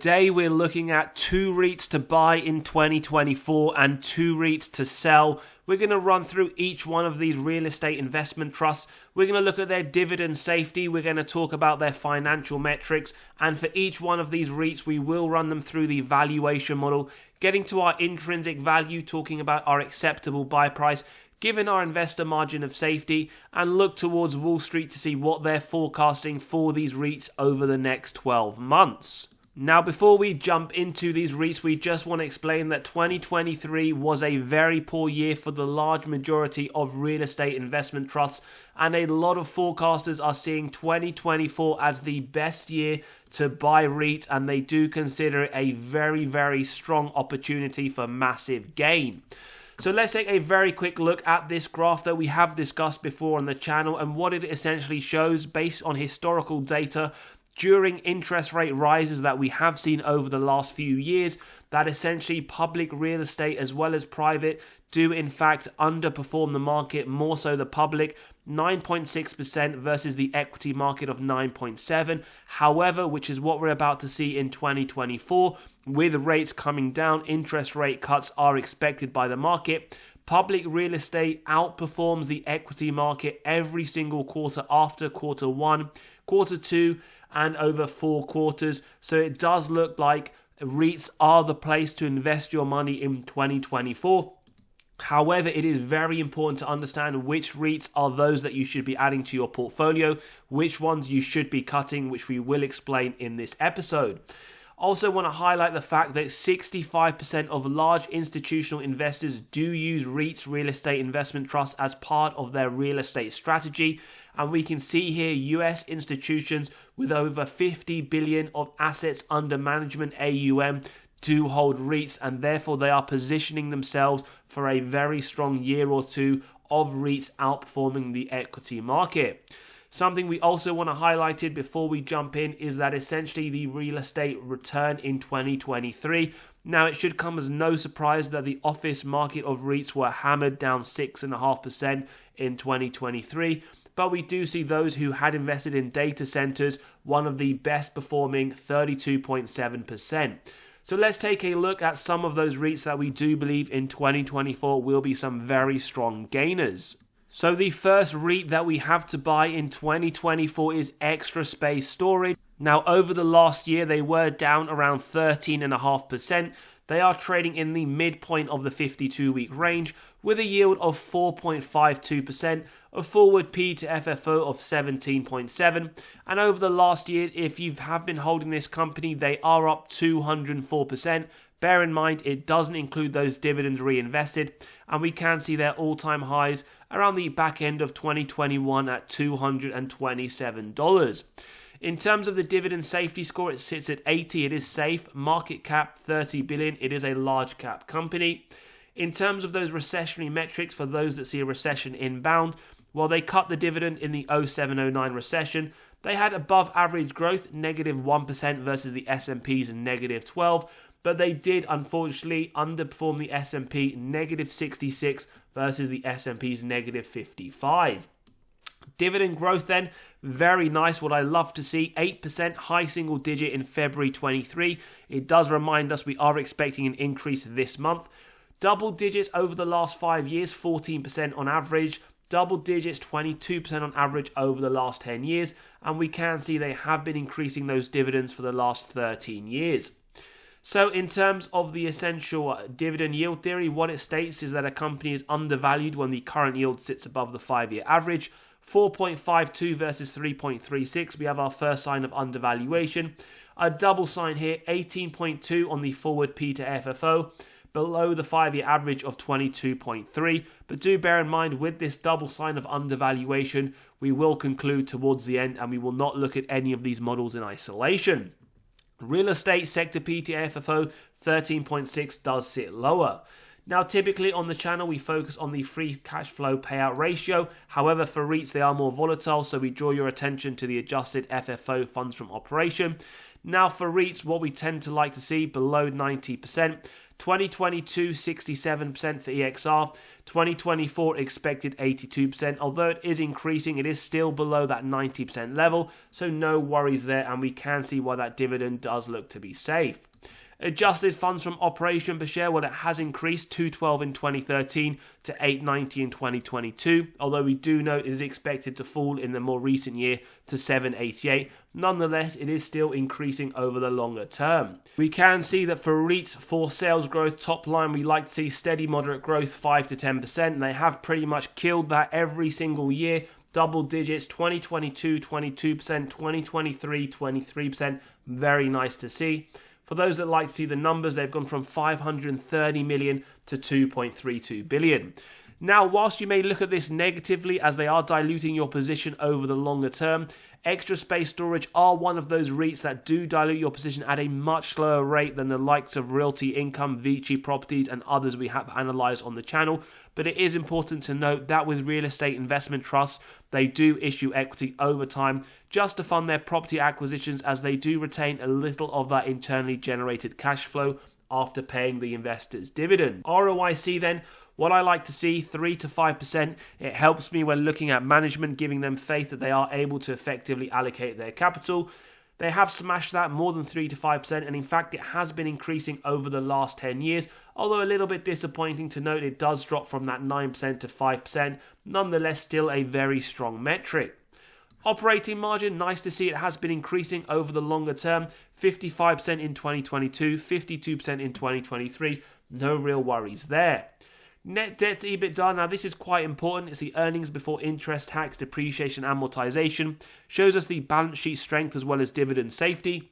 today we're looking at 2 REITs to buy in 2024 and 2 REITs to sell. We're going to run through each one of these real estate investment trusts. We're going to look at their dividend safety. We're going to talk about their financial metrics. And for each one of these REITs, we will run them through the valuation model, getting to our intrinsic value, talking about our acceptable buy price, given our investor margin of safety, and look towards Wall Street to see what they're forecasting for these REITs over the next 12 months. Now, before we jump into these REITs, we just want to explain that 2023 was a very poor year for the large majority of real estate investment trusts, and a lot of forecasters are seeing 2024 as the best year to buy REITs, and they do consider it a very, very strong opportunity for massive gain. So let's take a very quick look at this graph that we have discussed before on the channel, and what it essentially shows based on historical data during interest rate rises that we have seen over the last few years, that essentially public real estate as well as private do in fact underperform the market, more so the public, 9.6% versus the equity market of 9.7%. However, which is what we're about to see in 2024, with rates coming down, interest rate cuts are expected by the market. Public real estate outperforms the equity market every single quarter after quarter one, quarter two, and over 4 quarters. So it does look like REITs are the place to invest your money in 2024. However, it is very important to understand which REITs are those that you should be adding to your portfolio, which ones you should be cutting, which we will explain in this episode. Also want to highlight the fact that 65% of large institutional investors do use REITs, real estate investment trusts, as part of their real estate strategy. And we can see here US institutions with over 50 billion of assets under management, AUM, do hold REITs, and therefore they are positioning themselves for a very strong year or two of REITs outperforming the equity market. Something we also want to highlight it before we jump in is that essentially the real estate return in 2023. Now, it should come as no surprise that the office market of REITs were hammered down 6.5% in 2023. But we do see those who had invested in data centers, one of the best performing, 32.7%. So let's take a look at some of those REITs that we do believe in 2024 will be some very strong gainers. So the first REIT that we have to buy in 2024 is Extra Space Storage. Now, over the last year, they were down around 13.5%. They are trading in the midpoint of the 52-week range with a yield of 4.52%, a forward P to FFO of 17.7. And over the last year, if you have been holding this company, they are up 204%. Bear in mind, it doesn't include those dividends reinvested, and we can see their all-time highs around the back end of 2021 at $227. In terms of the dividend safety score, it sits at 80. It is safe. Market cap 30 billion. It is a large cap company. In terms of those recessionary metrics, for those that see a recession inbound, while they cut the dividend in the 07-09 recession, they had above average growth, -1% versus the S&P's -12%. But they did, unfortunately, underperform the S&P, -66 versus the S&P's -55. Dividend growth then, very nice. What I love to see, 8% high single digit in February 23. It does remind us we are expecting an increase this month. Double digits over the last 5 years, 14% on average. Double digits, 22% on average over the last 10 years. And we can see they have been increasing those dividends for the last 13 years. So in terms of the essential dividend yield theory, what it states is that a company is undervalued when the current yield sits above the 5-year average. 4.52 versus 3.36. We have our first sign of undervaluation. A double sign here, 18.2 on the forward P to FFO, below the 5-year average of 22.3. But do bear in mind, with this double sign of undervaluation, we will conclude towards the end and we will not look at any of these models in isolation. Real estate sector P to FFO 13.6 does sit lower. Now, typically on the channel, we focus on the free cash flow payout ratio. However, for REITs, they are more volatile, so we draw your attention to the adjusted FFO, funds from operation. Now, for REITs, what we tend to like to see below 90%. 2022, 67% for EXR. 2024 expected 82%. Although it is increasing, it is still below that 90% level, so no worries there, and we can see why that dividend does look to be safe. Adjusted funds from operation per share, well, it has increased $2.12 in 2013 to $8.90 in 2022, although we do note it is expected to fall in the more recent year to $7.88. Nonetheless, it is still increasing over the longer term. We can see that for REITs, for sales growth top line, we like to see steady moderate growth, 5 to 10%, and they have pretty much killed that every single year. Double digits, 2022, 22%, 2023, 23%. Very nice to see. For those that like to see the numbers, they've gone from 530 million to 2.32 billion. Now, whilst you may look at this negatively as they are diluting your position over the longer term, Extra Space Storage are one of those REITs that do dilute your position at a much slower rate than the likes of Realty Income, LTC Properties and others we have analysed on the channel. But it is important to note that with real estate investment trusts, they do issue equity over time just to fund their property acquisitions, as they do retain a little of that internally generated cash flow after paying the investors' dividend. ROIC then, what I like to see, 3 to 5%. It helps me when looking at management, giving them faith that they are able to effectively allocate their capital. They have smashed that more than 3 to 5%, and in fact it has been increasing over the last 10 years, although a little bit disappointing to note it does drop from that 9% to 5%, nonetheless still a very strong metric. Operating margin, nice to see it has been increasing over the longer term, 55% in 2022, 52% in 2023, no real worries there. Net debt to EBITDA, now this is quite important. It's the earnings before interest, tax, depreciation, amortization. Shows us the balance sheet strength as well as dividend safety.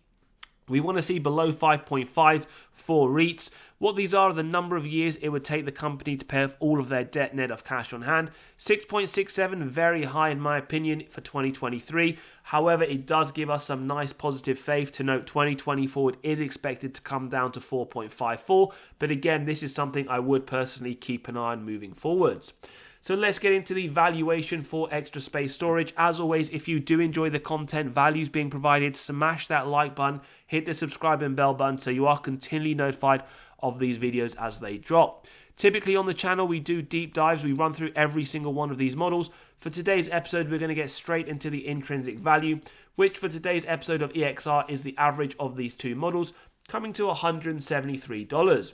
We want to see below 5.5 for REITs. What these are the number of years it would take the company to pay off all of their debt net of cash on hand. 6.67, very high in my opinion for 2023. However, it does give us some nice positive faith to note 2024 it is expected to come down to 4.54. But again, this is something I would personally keep an eye on moving forwards. So let's get into the valuation for Extra Space Storage. As always, if you do enjoy the content, values being provided, smash that like button, hit the subscribe and bell button so you are continually notified of these videos as they drop. Typically on the channel, we do deep dives. We run through every single one of these models. For today's episode, we're going to get straight into the intrinsic value, which for today's episode of EXR is the average of these two models, coming to $173.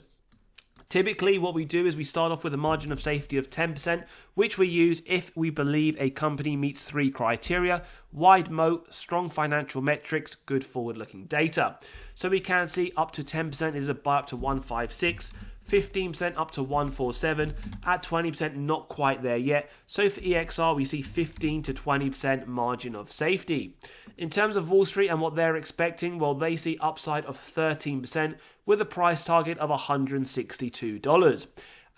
Typically, what we do is we start off with a margin of safety of 10%, which we use if we believe a company meets 3 criteria: wide moat, strong financial metrics, good forward-looking data. So we can see up to 10% is a buy up to 156, 15% up to 147, at 20% not quite there yet. So for EXR, we see 15 to 20% margin of safety. In terms of Wall Street and what they're expecting, well, they see upside of 13% with a price target of $162.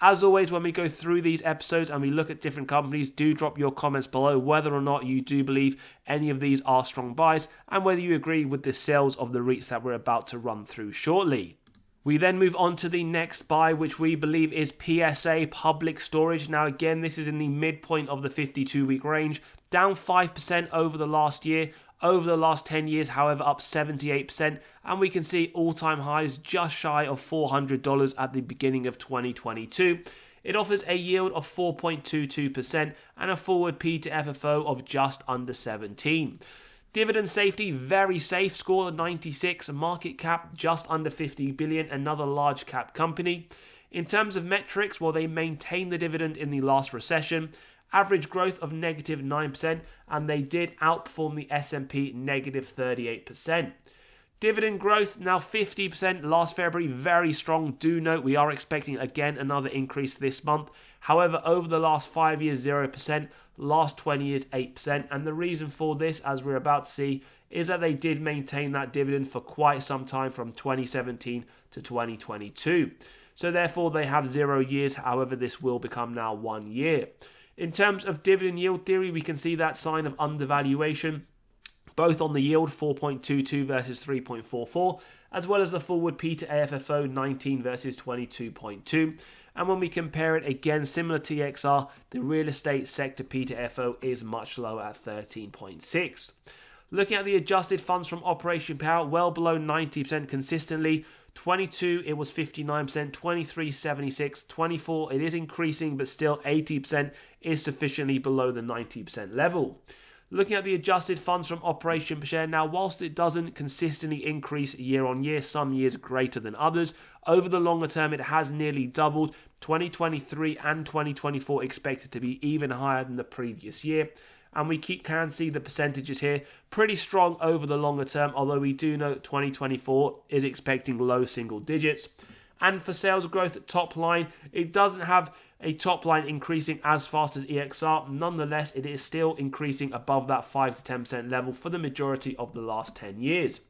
As always, when we go through these episodes and we look at different companies, do drop your comments below whether or not you do believe any of these are strong buys and whether you agree with the sales of the REITs that we're about to run through shortly. We then move on to the next buy, which we believe is PSA Public Storage. Now again, this is in the midpoint of the 52-week range, down 5% over the last year. Over the last 10 years, however, up 78%, and we can see all-time highs just shy of $400 at the beginning of 2022. It offers a yield of 4.22% and a forward P to FFO of just under 17. Dividend safety, very safe, score 96, market cap just under 50 billion, another large cap company. In terms of metrics, well, they maintained the dividend in the last recession. Average growth of negative 9%, and they did outperform the S&P negative 38%. Dividend growth now 50% last February, very strong. Do note we are expecting again another increase this month. However, over the last 5 years, 0%, last 20 years, 8%. And the reason for this, as we're about to see, is that they did maintain that dividend for quite some time from 2017 to 2022. So therefore, they have 0 years. However, this will become now 1 year. In terms of dividend yield theory, we can see that sign of undervaluation, both on the yield 4.22 versus 3.44, as well as the forward P to AFFO 19 versus 22.2. And when we compare it again, similar to EXR, the real estate sector P to FO is much lower at 13.6. Looking at the adjusted funds from operation payout, well below 90% consistently. 22, it was 59%, 23, 76, 24, it is increasing, but still 80% is sufficiently below the 90% level. Looking at the adjusted funds from operation per share, now whilst it doesn't consistently increase year on year, some years greater than others, over the longer term it has nearly doubled. 2023 and 2024 expected to be even higher than the previous year. And we can see the percentages here pretty strong over the longer term, although we do know 2024 is expecting low single digits. And for sales growth top line, it doesn't have a top line increasing as fast as EXR. Nonetheless, it is still increasing above that 5 to 10% level for the majority of the last 10 years.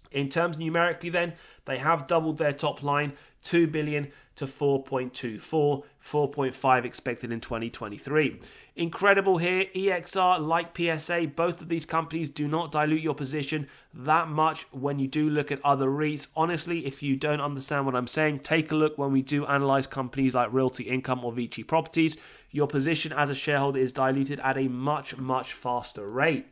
In terms numerically then, they have doubled their top line, 2 billion to 4.24, 4.5 expected in 2023. Incredible here, EXR, like PSA, both of these companies do not dilute your position that much when you do look at other REITs. Honestly, if you don't understand what I'm saying, take a look when we do analyse companies like Realty Income or LTC Properties. Your position as a shareholder is diluted at a much, much faster rate.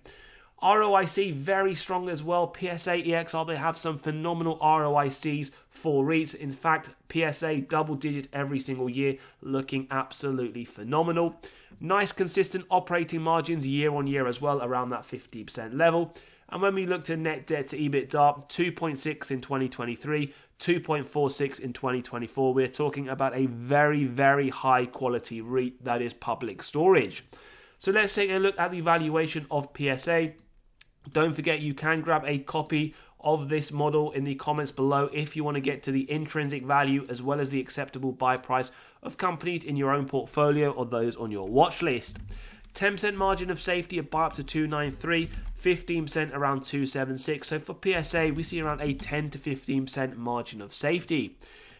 ROIC very strong as well. PSA, EXR, they have some phenomenal ROICs for REITs. In fact, PSA double digit every single year, looking absolutely phenomenal. Nice consistent operating margins year on year as well, around that 50% level. And when we look to net debt to EBITDA, 2.6 in 2023, 2.46 in 2024, we're talking about a very, very high quality REIT that is Public Storage. So let's take a look at the valuation of PSA. Don't forget, you can grab a copy of this model in the comments below if you want to get to the intrinsic value as well as the acceptable buy price of companies in your own portfolio or those on your watch list. 10% margin of safety at buy up to 293, 15% around 276. So for PSA, we see around a 10 to 15% margin of safety.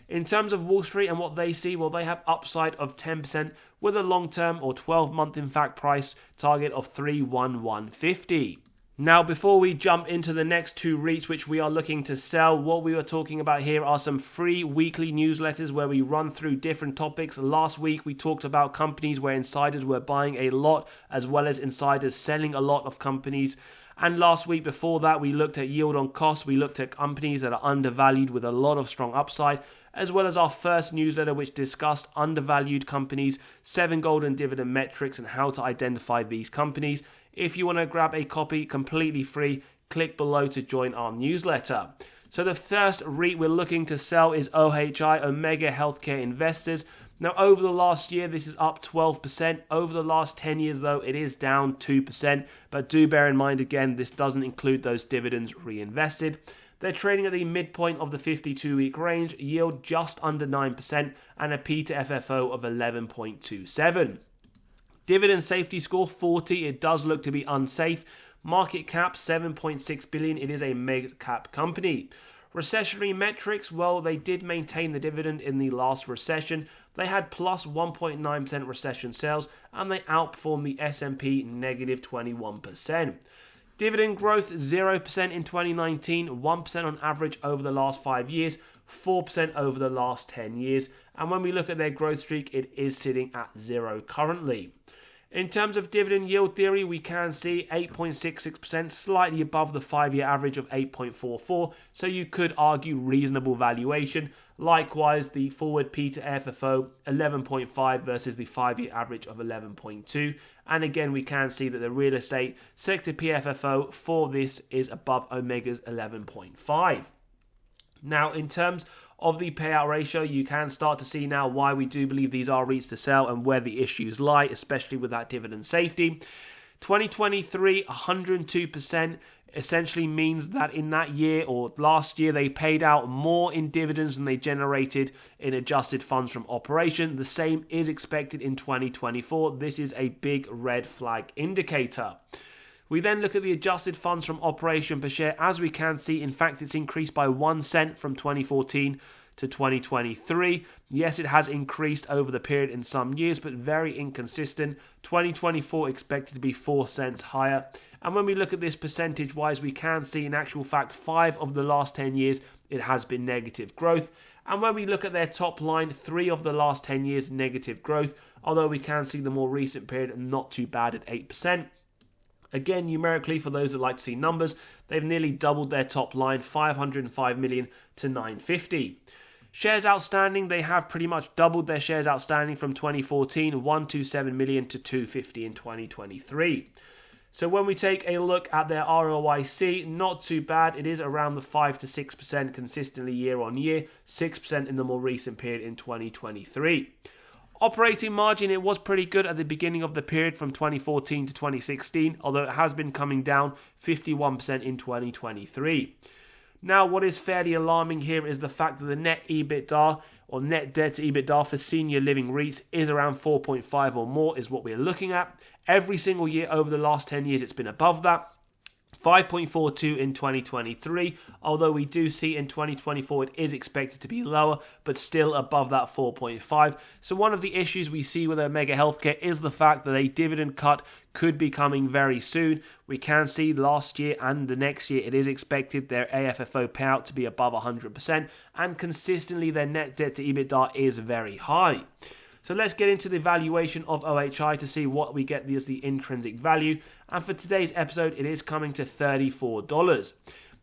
In terms of Wall Street and what they see, well, they have upside of 10% with a long-term or 12-month, in fact, price target of 311.50. Now, before we jump into the next two REITs which we are looking to sell, what we are talking about here are some free weekly newsletters where we run through different topics. Last week, we talked about companies where insiders were buying a lot as well as insiders selling a lot of companies. And last week before that, we looked at yield on cost. We looked at companies that are undervalued with a lot of strong upside, as well as our first newsletter which discussed undervalued companies, 7 golden dividend metrics and how to identify these companies. If you want to grab a copy completely free, click below to join our newsletter. So the first REIT we're looking to sell is OHI, Omega Healthcare Investors. Now, over the last year, this is up 12%. Over the last 10 years, though, it is down 2%. But do bear in mind, again, this doesn't include those dividends reinvested. They're trading at the midpoint of the 52-week range, yield just under 9%, and a P to FFO of 11.27. Dividend safety score 40, it does look to be unsafe. Market cap 7.6 billion, it is a mega cap company. Recessionary metrics, well, they did maintain the dividend in the last recession. They had plus 1.9% recession sales, and they outperformed the S&P negative 21%. Dividend growth 0% in 2019, 1% on average over the last 5 years, 4% over the last 10 years. And when we look at their growth streak, it is sitting at 0 currently. In terms of dividend yield theory, we can see 8.66%, slightly above the 5-year average of 8.44%, so you could argue reasonable valuation. Likewise, the forward P to FFO 11.5 versus the 5-year average of 11.2. And again, we can see that the real estate sector PFFO for this is above Omega's 11.5. Now, in terms of the payout ratio, you can start to see now why we do believe these are REITs to sell and where the issues lie, especially with that dividend safety. 2023, 102% essentially means that in that year or last year, they paid out more in dividends than they generated in adjusted funds from operation. The same is expected in 2024. This is a big red flag indicator. We then look at the adjusted funds from operation per share. As we can see, in fact, it's increased by 1 cent from 2014 to 2023. Yes, it has increased over the period in some years, but very inconsistent. 2024 expected to be 4 cents higher. And when we look at this percentage-wise, we can see in actual fact 5 of the last 10 years, it has been negative growth. And when we look at their top line, 3 of the last 10 years, negative growth, although we can see the more recent period not too bad at 8%. Again, numerically, for those that like to see numbers, they've nearly doubled their top line, 505 million to 950. Shares outstanding, they have pretty much doubled their shares outstanding from 2014, 127 million to 250 in 2023. So when we take a look at their ROIC, not too bad. It is around the 5 to 6% consistently year on year, 6% in the more recent period in 2023. Operating margin, it was pretty good at the beginning of the period from 2014 to 2016, although it has been coming down 51% in 2023. Now, what is fairly alarming here is the fact that the net EBITDA or net debt to EBITDA for senior living REITs is around 4.5 or more is what we're looking at. Every single year over the last 10 years, it's been above that. 5.42 in 2023, although we do see in 2024 it is expected to be lower, but still above that 4.5. So one of the issues we see with Omega Healthcare is the fact that a dividend cut could be coming very soon. We can see last year and the next year it is expected their AFFO payout to be above 100%, and consistently their net debt to EBITDA is very high. So let's get into the valuation of OHI to see what we get as the intrinsic value. And for today's episode, it is coming to $34.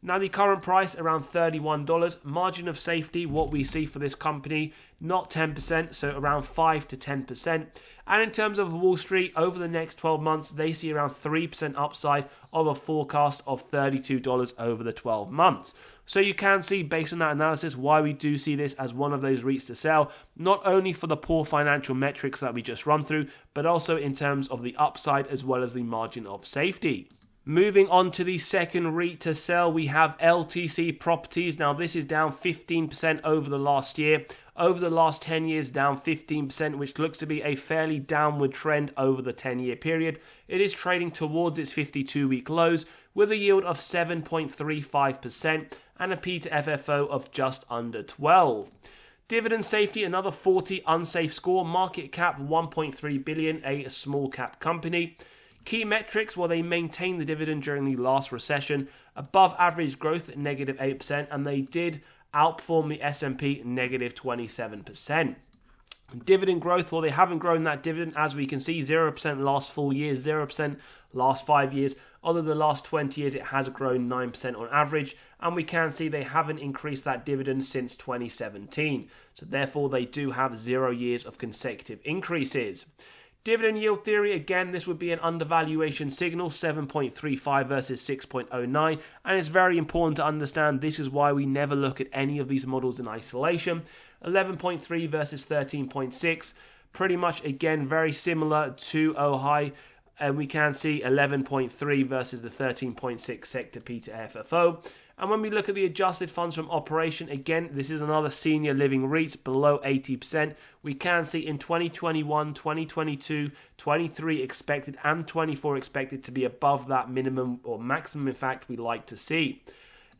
Now the current price around $31. Margin of safety, what we see for this company, not 10%, so around 5 to 10%. And in terms of Wall Street, over the next 12 months, they see around 3% upside of a forecast of $32 over the 12 months. So you can see, based on that analysis, why we do see this as one of those REITs to sell, not only for the poor financial metrics that we just run through, but also in terms of the upside as well as the margin of safety. Moving on to the second REIT to sell, we have LTC Properties. Now this is down 15% over the last year. Over the last 10 years, down 15%, which looks to be a fairly downward trend over the 10-year period. It is trading towards its 52-week lows with a yield of 7.35% and a P to FFO of just under 12. Dividend safety, another 40, unsafe score. Market cap, 1.3 billion, a small cap company. Key metrics, well, they maintained the dividend during the last recession, above average growth at -8%, and they did outperform the S&P -27%. Dividend growth, well, they haven't grown that dividend, as we can see, 0% last full year, 0% last 5 years. Although the last 20 years, it has grown 9% on average, and we can see they haven't increased that dividend since 2017. So therefore, they do have 0 years of consecutive increases. Dividend yield theory, again, this would be an undervaluation signal, 7.35 versus 6.09, and it's very important to understand this is why we never look at any of these models in isolation. 11.3 versus 13.6, pretty much, again, very similar to OHI, and we can see 11.3 versus the 13.6 sector P to FFO. And when we look at the adjusted funds from operation, again, this is another senior living REIT below 80%. We can see in 2021, 2022, 23 expected and 24 expected to be above that minimum or maximum, in fact, we like to see.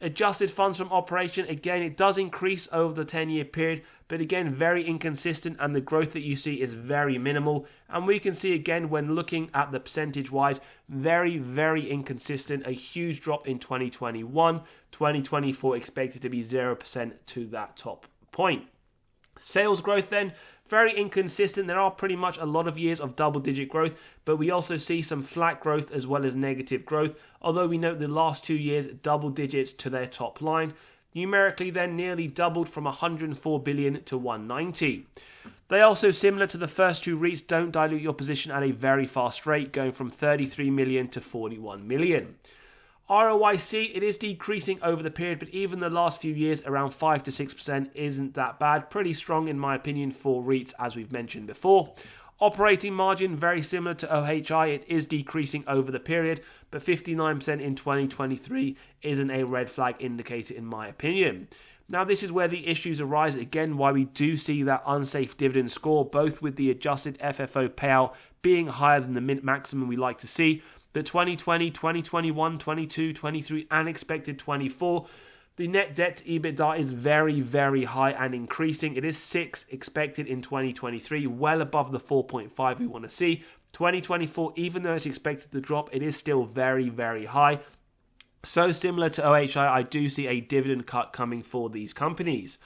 Adjusted funds from operation, again, it does increase over the 10-year period, but again, very inconsistent, and the growth that you see is very minimal. And we can see, again, when looking at the percentage-wise, very, very inconsistent. A huge drop in 2021, 2024 expected to be 0% to that top point. Sales growth then, very inconsistent. There are pretty much a lot of years of double-digit growth, but we also see some flat growth as well as negative growth, although we note the last 2 years, double digits to their top line. Numerically then, nearly doubled from 104 billion to 190. They also, similar to the first two REITs, don't dilute your position at a very fast rate, going from 33 million to 41 million. ROIC, it is decreasing over the period, but even the last few years, around 5 to 6% isn't that bad. Pretty strong, in my opinion, for REITs, as we've mentioned before. Operating margin, very similar to OHI. It is decreasing over the period, but 59% in 2023 isn't a red flag indicator, in my opinion. Now, this is where the issues arise, again, why we do see that unsafe dividend score, both with the adjusted FFO payout being higher than the maximum we like to see. But 2020, 2021, 22, 23, and expected 24, the net debt to EBITDA is very, very high and increasing. It is 6 expected in 2023, well above the 4.5 we want to see. 2024, even though it's expected to drop, it is still very, very high. So similar to OHI, I do see a dividend cut coming for these companies.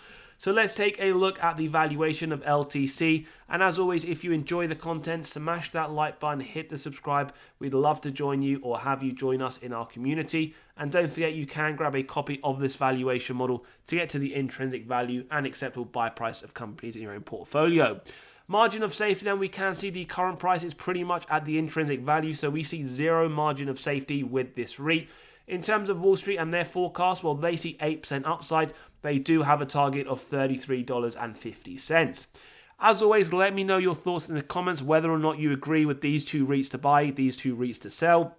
So let's take a look at the valuation of LTC. And as always, if you enjoy the content, smash that like button, hit the subscribe. We'd love to join you or have you join us in our community. And don't forget, you can grab a copy of this valuation model to get to the intrinsic value and acceptable buy price of companies in your own portfolio. Margin of safety, then we can see the current price is pretty much at the intrinsic value. So we see zero margin of safety with this REIT. In terms of Wall Street and their forecast, well, they see 8% upside. They do have a target of $33.50. As always, let me know your thoughts in the comments whether or not you agree with these two REITs to buy, these two REITs to sell.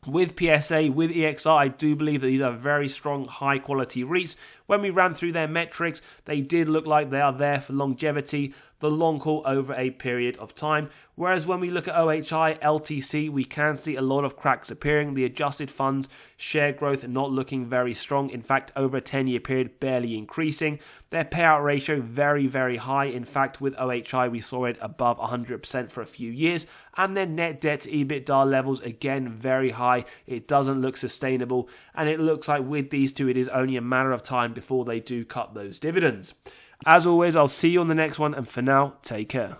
With PSA, with EXR, I do believe that these are very strong, high-quality REITs. When we ran through their metrics, they did look like they are there for longevity, the long haul over a period of time. Whereas when we look at OHI, LTC, we can see a lot of cracks appearing. The adjusted funds, share growth not looking very strong. In fact, over a 10-year period, barely increasing. Their payout ratio, very, very high. In fact, with OHI, we saw it above 100% for a few years. And their net debt to EBITDA levels, again, very high. It doesn't look sustainable. And it looks like with these two, it is only a matter of time before they do cut those dividends. As always, I'll see you on the next one. And for now, take care.